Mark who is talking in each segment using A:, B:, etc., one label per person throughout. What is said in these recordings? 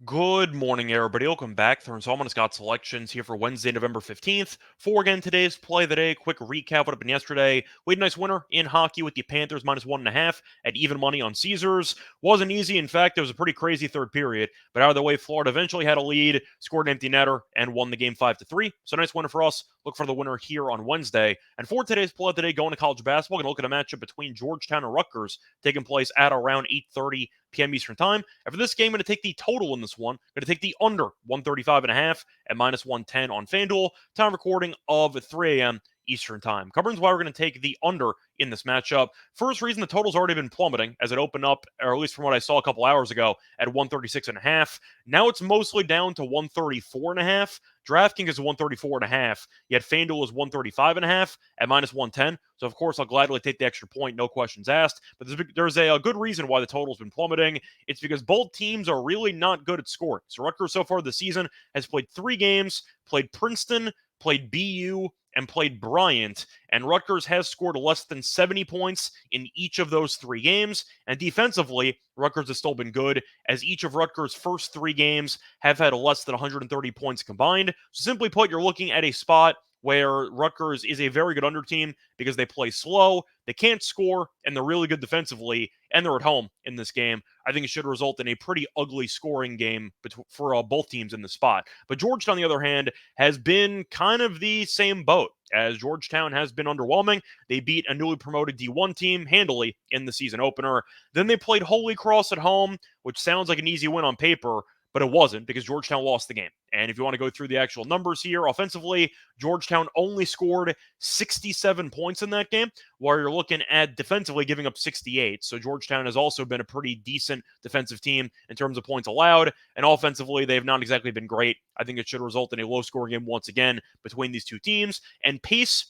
A: Good morning, everybody. Welcome back. Thorne's Hallman has got selections here for Wednesday, November 15th. For again today's play of the day, quick recap what happened yesterday. We had a nice winner in hockey with the Panthers -1.5 at even money on Caesars. Wasn't easy. In fact, it was a pretty crazy third period. But out of the way, Florida eventually had a lead, scored an empty netter, and won the game 5-3. So nice winner for us. Look for the winner here on Wednesday. And for today's play of the day, going to college basketball, going to look at a matchup between Georgetown and Rutgers, taking place at around 8:30 p.m. Eastern Time. And for this game, I'm going to take the total in this one. I'm going to take the under 135.5 at -110 on FanDuel. Time recording of 3 a.m. Eastern Time. Covering why we're going to take the under in this matchup. First reason, the total's already been plummeting as it opened up, or at least from what I saw a couple hours ago, at 136.5. Now it's mostly down to 134.5. DraftKings is 134.5, yet FanDuel is 135.5 at -110. So, of course, I'll gladly take the extra point, no questions asked. But there's a good reason why the total's been plummeting. It's because both teams are really not good at scoring. So, Rutgers so far this season has played 3 games, played Princeton, played BU, and played Bryant, and Rutgers has scored less than 70 points in each of those 3 games, and defensively, Rutgers has still been good, as each of Rutgers' first 3 games have had less than 130 points combined. So simply put, you're looking at a spot where Rutgers is a very good under team because they play slow, they can't score, and they're really good defensively, and they're at home in this game. I think it should result in a pretty ugly scoring game for both teams in the spot. But Georgetown, on the other hand, has been kind of the same boat, as Georgetown has been underwhelming. They beat a newly promoted D1 team handily in the season opener. Then they played Holy Cross at home, which sounds like an easy win on paper, but it wasn't because Georgetown lost the game. And if you want to go through the actual numbers here, offensively, Georgetown only scored 67 points in that game, while you're looking at defensively giving up 68. So Georgetown has also been a pretty decent defensive team in terms of points allowed, and offensively, they have not exactly been great. I think it should result in a low-scoring game once again between these two teams, and pace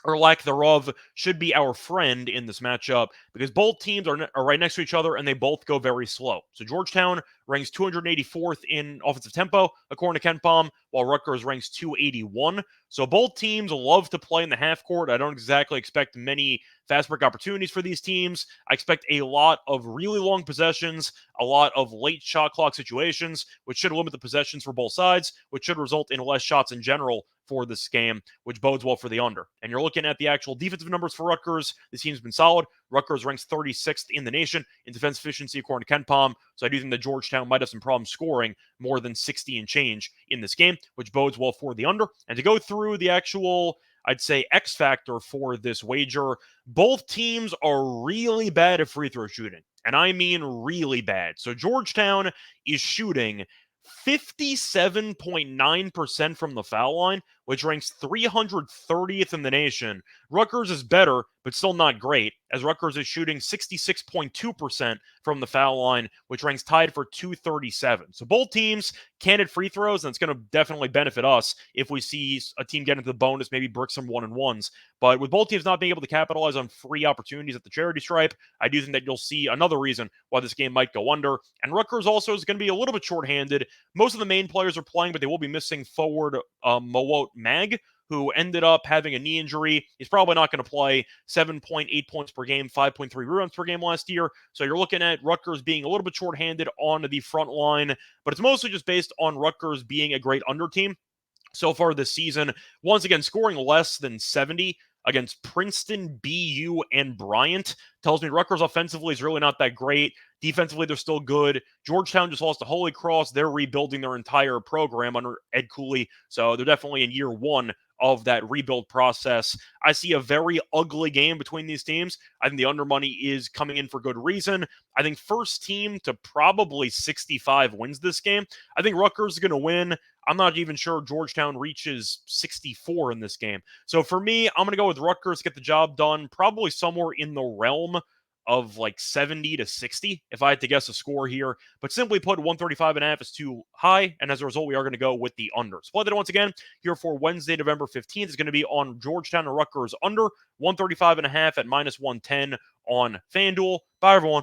A: or lack thereof should be our friend in this matchup because both teams are right next to each other and they both go very slow. So Georgetown ranks 284th in offensive tempo, according to KenPom, while Rutgers ranks 281. So both teams love to play in the half court. I don't exactly expect many fast break opportunities for these teams. I expect a lot of really long possessions, a lot of late shot clock situations, which should limit the possessions for both sides, which should result in less shots in general for this game, which bodes well for the under. And you're looking at the actual defensive numbers for Rutgers. This team's been solid. Rutgers ranks 36th in the nation in defense efficiency, according to KenPom. So I do think that Georgetown might have some problems scoring more than 60 and change in this game, which bodes well for the under. And to go through the actual, I'd say, X factor for this wager, both teams are really bad at free throw shooting. And I mean really bad. So Georgetown is shooting 57.9% from the foul line, which ranks 330th in the nation. Rutgers is better, but still not great, as Rutgers is shooting 66.2% from the foul line, which ranks tied for 237. So both teams can hit free throws, and it's going to definitely benefit us if we see a team get into the bonus, maybe brick some 1-and-1s. But with both teams not being able to capitalize on free opportunities at the charity stripe, I do think that you'll see another reason why this game might go under. And Rutgers also is going to be a little bit shorthanded. Most of the main players are playing, but they will be missing forward Mowat Mag, who ended up having a knee injury. He's probably not going to play. 7.8 points per game, 5.3 rebounds per game last year. So you're looking at Rutgers being a little bit shorthanded on the front line, but it's mostly just based on Rutgers being a great under team so far this season. Once again, scoring less than 70 against Princeton, BU, and Bryant tells me Rutgers offensively is really not that great. Defensively, they're still good. Georgetown just lost to Holy Cross. They're rebuilding their entire program under Ed Cooley, so they're definitely in year 1 of that rebuild process. I see a very ugly game between these teams. I think the under money is coming in for good reason. I think first team to probably 65 wins this game. I think Rutgers is going to win. I'm not even sure Georgetown reaches 64 in this game. So for me, I'm going to go with Rutgers, get the job done, probably somewhere in the realm of like 70 to 60, if I had to guess a score here. But simply put, 135.5 is too high, and as a result, we are going to go with the under. Split that once again here for Wednesday, November 15th is going to be on Georgetown and Rutgers under 135.5 at -110 on FanDuel. Bye, everyone.